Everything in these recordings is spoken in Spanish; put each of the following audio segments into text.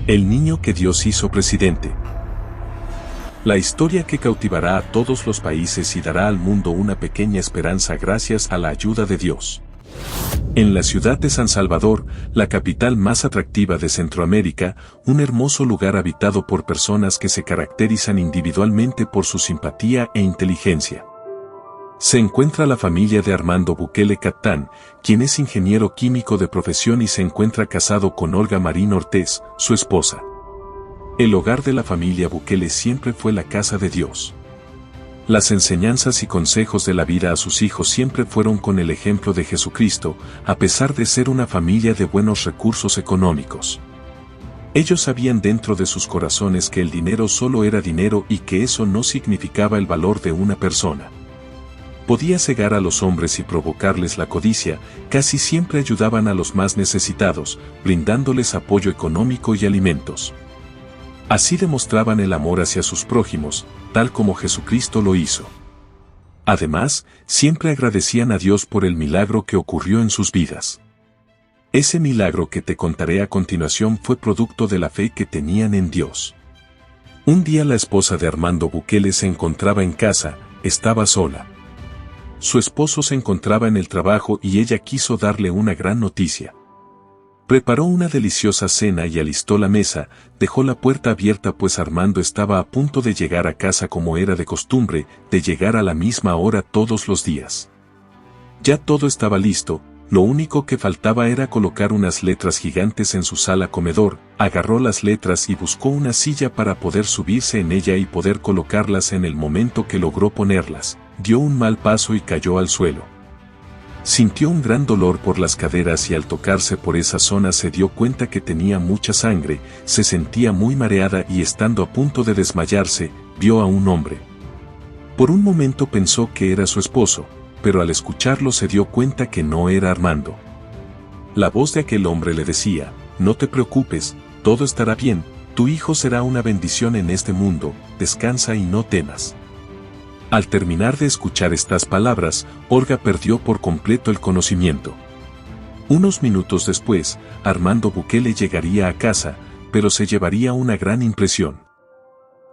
El niño que Dios hizo presidente. La historia que cautivará a todos los países y dará al mundo una pequeña esperanza gracias a la ayuda de Dios. En la ciudad de San Salvador, la capital más atractiva de Centroamérica, un hermoso lugar habitado por personas que se caracterizan individualmente por su simpatía e inteligencia. Se encuentra la familia de Armando Bukele Catán, quien es ingeniero químico de profesión y se encuentra casado con Olga Marín Ortiz, su esposa. El hogar de la familia Bukele siempre fue la casa de Dios. Las enseñanzas y consejos de la vida a sus hijos siempre fueron con el ejemplo de Jesucristo, a pesar de ser una familia de buenos recursos económicos. Ellos sabían dentro de sus corazones que el dinero solo era dinero y que eso no significaba el valor de una persona. Podía cegar a los hombres y provocarles la codicia, casi siempre ayudaban a los más necesitados, brindándoles apoyo económico y alimentos. Así demostraban el amor hacia sus prójimos, tal como Jesucristo lo hizo. Además, siempre agradecían a Dios por el milagro que ocurrió en sus vidas. Ese milagro que te contaré a continuación fue producto de la fe que tenían en Dios. Un día la esposa de Armando Bukele se encontraba en casa, estaba sola. Su esposo se encontraba en el trabajo y ella quiso darle una gran noticia. Preparó una deliciosa cena y alistó la mesa, dejó la puerta abierta pues Armando estaba a punto de llegar a casa como era de costumbre, de llegar a la misma hora todos los días. Ya todo estaba listo, lo único que faltaba era colocar unas letras gigantes en su sala comedor, agarró las letras y buscó una silla para poder subirse en ella y poder colocarlas en el momento que logró ponerlas. Dio un mal paso y cayó al suelo. Sintió un gran dolor por las caderas y al tocarse por esa zona se dio cuenta que tenía mucha sangre, se sentía muy mareada y estando a punto de desmayarse, vio a un hombre. Por un momento pensó que era su esposo, pero al escucharlo se dio cuenta que no era Armando. La voz de aquel hombre le decía, «No te preocupes, todo estará bien, tu hijo será una bendición en este mundo, descansa y no temas». Al terminar de escuchar estas palabras, Olga perdió por completo el conocimiento. Unos minutos después, Armando Bukele llegaría a casa, pero se llevaría una gran impresión.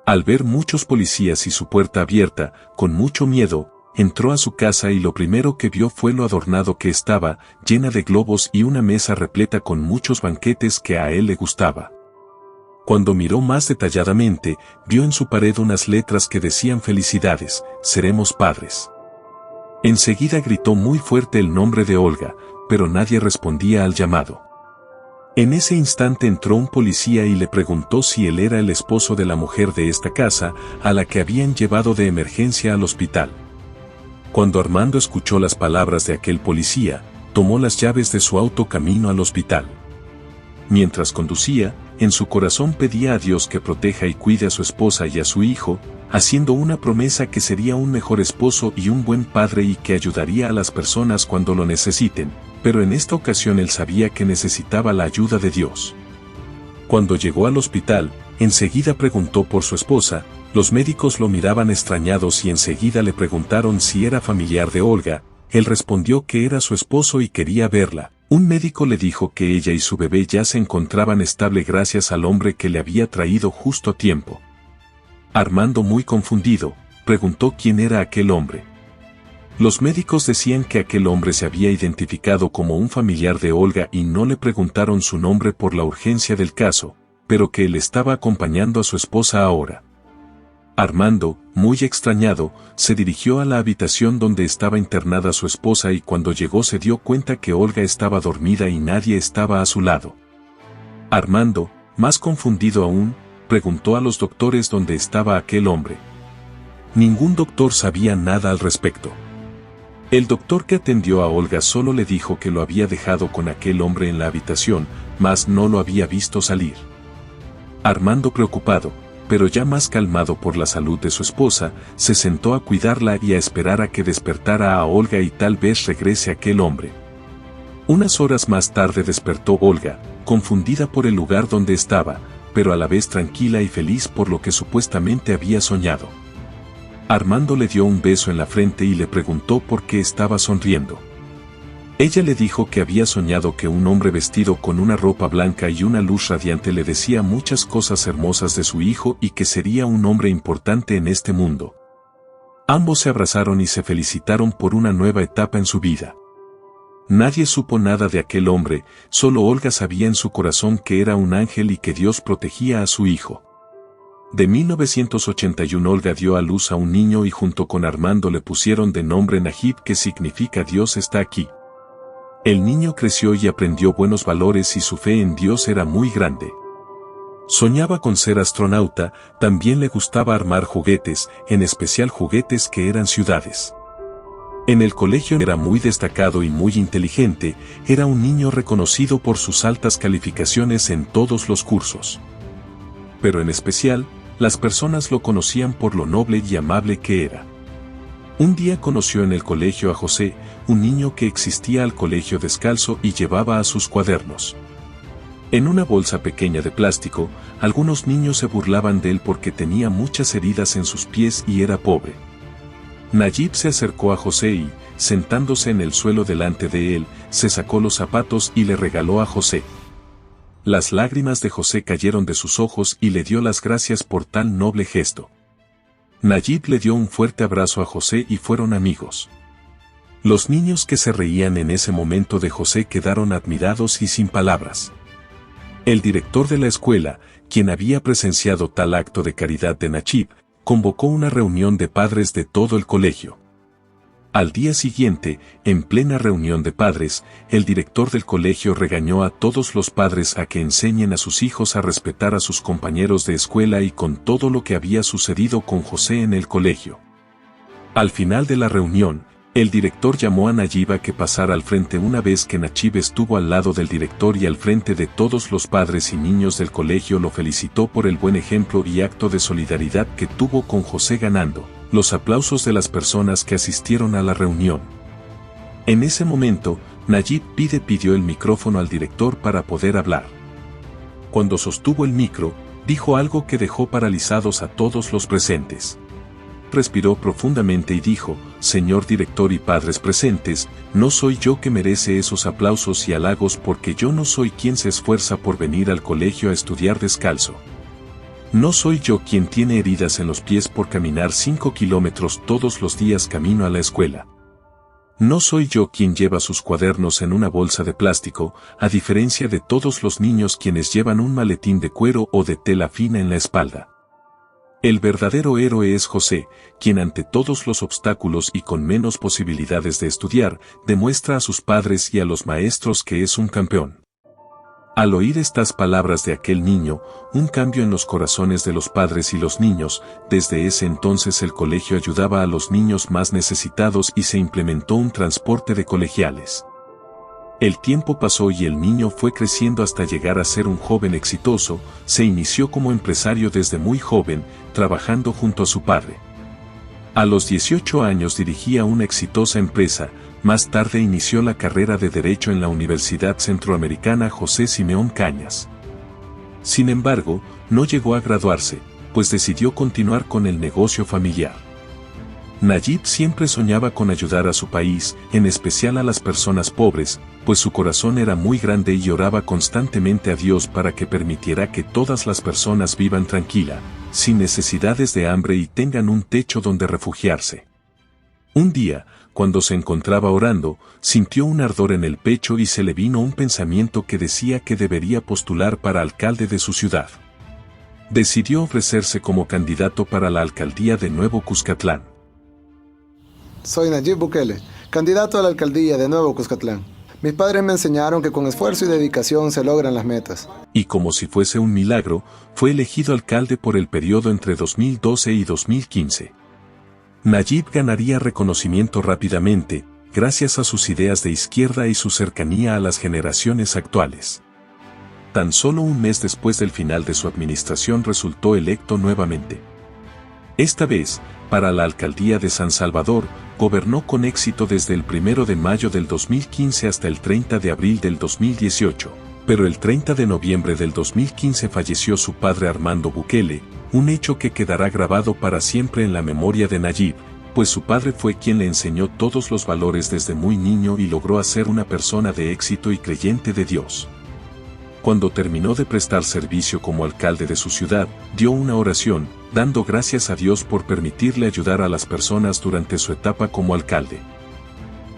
Al ver muchos policías y su puerta abierta, con mucho miedo, entró a su casa y lo primero que vio fue lo adornado que estaba, llena de globos y una mesa repleta con muchos banquetes que a él le gustaba. Cuando miró más detalladamente, vio en su pared unas letras que decían felicidades, seremos padres. Enseguida gritó muy fuerte el nombre de Olga, pero nadie respondía al llamado. En ese instante entró un policía y le preguntó si él era el esposo de la mujer de esta casa, a la que habían llevado de emergencia al hospital. Cuando Armando escuchó las palabras de aquel policía, tomó las llaves de su auto camino al hospital. Mientras conducía, en su corazón pedía a Dios que proteja y cuide a su esposa y a su hijo, haciendo una promesa que sería un mejor esposo y un buen padre y que ayudaría a las personas cuando lo necesiten, pero en esta ocasión él sabía que necesitaba la ayuda de Dios. Cuando llegó al hospital, enseguida preguntó por su esposa, los médicos lo miraban extrañados y enseguida le preguntaron si era familiar de Olga, él respondió que era su esposo y quería verla. Un médico le dijo que ella y su bebé ya se encontraban estable gracias al hombre que le había traído justo a tiempo. Armando, muy confundido, preguntó quién era aquel hombre. Los médicos decían que aquel hombre se había identificado como un familiar de Olga y no le preguntaron su nombre por la urgencia del caso, pero que él estaba acompañando a su esposa ahora. Armando, muy extrañado, se dirigió a la habitación donde estaba internada su esposa y cuando llegó se dio cuenta que Olga estaba dormida y nadie estaba a su lado. Armando, más confundido aún, preguntó a los doctores dónde estaba aquel hombre. Ningún doctor sabía nada al respecto. El doctor que atendió a Olga solo le dijo que lo había dejado con aquel hombre en la habitación, mas no lo había visto salir. Armando, preocupado, pero ya más calmado por la salud de su esposa, se sentó a cuidarla y a esperar a que despertara a Olga y tal vez regrese aquel hombre. Unas horas más tarde despertó Olga, confundida por el lugar donde estaba, pero a la vez tranquila y feliz por lo que supuestamente había soñado. Armando le dio un beso en la frente y le preguntó por qué estaba sonriendo. Ella le dijo que había soñado que un hombre vestido con una ropa blanca y una luz radiante le decía muchas cosas hermosas de su hijo y que sería un hombre importante en este mundo. Ambos se abrazaron y se felicitaron por una nueva etapa en su vida. Nadie supo nada de aquel hombre, solo Olga sabía en su corazón que era un ángel y que Dios protegía a su hijo. De 1981 Olga dio a luz a un niño y junto con Armando le pusieron de nombre Najib, que significa Dios está aquí. El niño creció y aprendió buenos valores y su fe en Dios era muy grande. Soñaba con ser astronauta, también le gustaba armar juguetes, en especial juguetes que eran ciudades. En el colegio era muy destacado y muy inteligente, era un niño reconocido por sus altas calificaciones en todos los cursos. Pero en especial, las personas lo conocían por lo noble y amable que era. Un día conoció en el colegio a José, un niño que asistía al colegio descalzo y llevaba a sus cuadernos. En una bolsa pequeña de plástico, algunos niños se burlaban de él porque tenía muchas heridas en sus pies y era pobre. Najib se acercó a José y, sentándose en el suelo delante de él, se sacó los zapatos y le regaló a José. Las lágrimas de José cayeron de sus ojos y le dio las gracias por tan noble gesto. Najib le dio un fuerte abrazo a José y fueron amigos. Los niños que se reían en ese momento de José quedaron admirados y sin palabras. El director de la escuela, quien había presenciado tal acto de caridad de Najib, convocó una reunión de padres de todo el colegio. Al día siguiente, en plena reunión de padres, el director del colegio regañó a todos los padres a que enseñen a sus hijos a respetar a sus compañeros de escuela y con todo lo que había sucedido con José en el colegio. Al final de la reunión, el director llamó a Najib a que pasara al frente una vez que Najib estuvo al lado del director y al frente de todos los padres y niños del colegio lo felicitó por el buen ejemplo y acto de solidaridad que tuvo con José, ganando los aplausos de las personas que asistieron a la reunión. En ese momento, Najib pidió el micrófono al director para poder hablar. Cuando sostuvo el micro, dijo algo que dejó paralizados a todos los presentes. Respiró profundamente y dijo: «Señor director y padres presentes, no soy yo que merece esos aplausos y halagos porque yo no soy quien se esfuerza por venir al colegio a estudiar descalzo. No soy yo quien tiene heridas en los pies por caminar 5 kilómetros todos los días camino a la escuela. No soy yo quien lleva sus cuadernos en una bolsa de plástico, a diferencia de todos los niños quienes llevan un maletín de cuero o de tela fina en la espalda. El verdadero héroe es José, quien ante todos los obstáculos y con menos posibilidades de estudiar, demuestra a sus padres y a los maestros que es un campeón». Al oír estas palabras de aquel niño, un cambio en los corazones de los padres y los niños, desde ese entonces el colegio ayudaba a los niños más necesitados y se implementó un transporte de colegiales. El tiempo pasó y el niño fue creciendo hasta llegar a ser un joven exitoso, se inició como empresario desde muy joven, trabajando junto a su padre. A los 18 años dirigía una exitosa empresa. Más tarde inició la carrera de Derecho en la Universidad Centroamericana José Simeón Cañas. Sin embargo, no llegó a graduarse, pues decidió continuar con el negocio familiar. Najib siempre soñaba con ayudar a su país, en especial a las personas pobres, pues su corazón era muy grande y oraba constantemente a Dios para que permitiera que todas las personas vivan tranquila, sin necesidades de hambre y tengan un techo donde refugiarse. Un día, cuando se encontraba orando, sintió un ardor en el pecho y se le vino un pensamiento que decía que debería postular para alcalde de su ciudad. Decidió ofrecerse como candidato para la alcaldía de Nuevo Cuscatlán. Soy Nayib Bukele, candidato a la alcaldía de Nuevo Cuscatlán. Mis padres me enseñaron que con esfuerzo y dedicación se logran las metas. Y como si fuese un milagro, fue elegido alcalde por el periodo entre 2012 y 2015. Najib ganaría reconocimiento rápidamente, gracias a sus ideas de izquierda y su cercanía a las generaciones actuales. Tan solo un mes después del final de su administración resultó electo nuevamente. Esta vez, para la alcaldía de San Salvador, gobernó con éxito desde el 1 de mayo del 2015 hasta el 30 de abril del 2018, pero el 30 de noviembre del 2015 falleció su padre Armando Bukele, un hecho que quedará grabado para siempre en la memoria de Najib, pues su padre fue quien le enseñó todos los valores desde muy niño y logró hacer una persona de éxito y creyente de Dios. Cuando terminó de prestar servicio como alcalde de su ciudad, dio una oración, dando gracias a Dios por permitirle ayudar a las personas durante su etapa como alcalde.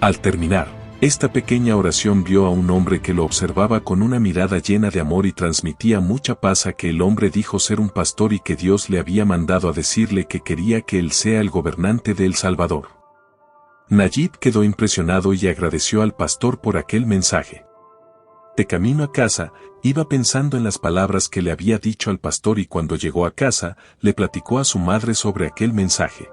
Al terminar esta pequeña oración, vio a un hombre que lo observaba con una mirada llena de amor y transmitía mucha paz. A que el hombre dijo ser un pastor y que Dios le había mandado a decirle que quería que él sea el gobernante de El Salvador. Nayib quedó impresionado y agradeció al pastor por aquel mensaje. De camino a casa, iba pensando en las palabras que le había dicho al pastor, y cuando llegó a casa, le platicó a su madre sobre aquel mensaje.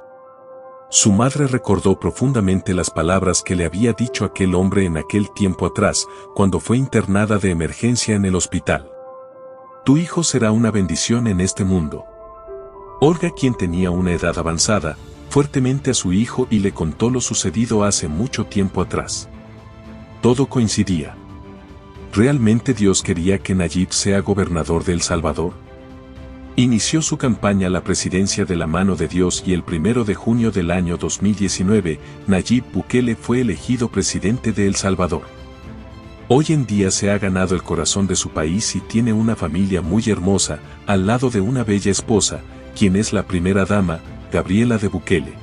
Su madre recordó profundamente las palabras que le había dicho aquel hombre en aquel tiempo atrás, cuando fue internada de emergencia en el hospital. Tu hijo será una bendición en este mundo. Olga, quien tenía una edad avanzada, fuertemente a su hijo y le contó lo sucedido hace mucho tiempo atrás. Todo coincidía. ¿Realmente Dios quería que Nayib sea gobernador de El Salvador? Inició su campaña a la presidencia de la mano de Dios y el 1 de junio del año 2019, Nayib Bukele fue elegido presidente de El Salvador. Hoy en día se ha ganado el corazón de su país y tiene una familia muy hermosa, al lado de una bella esposa, quien es la primera dama, Gabriela de Bukele.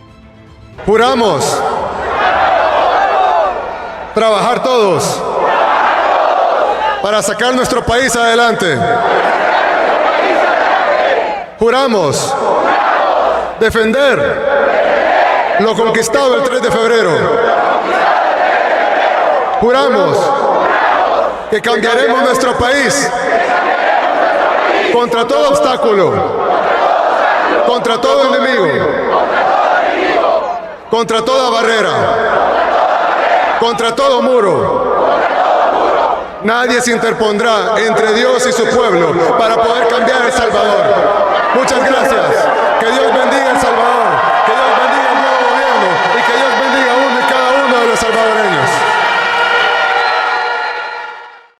Juramos trabajar todos para sacar nuestro país adelante. Juramos defender lo conquistado el 3 de febrero. Juramos que cambiaremos nuestro país contra todo obstáculo, contra todo enemigo, contra toda barrera, contra todo muro. Nadie se interpondrá entre Dios y su pueblo para poder cambiar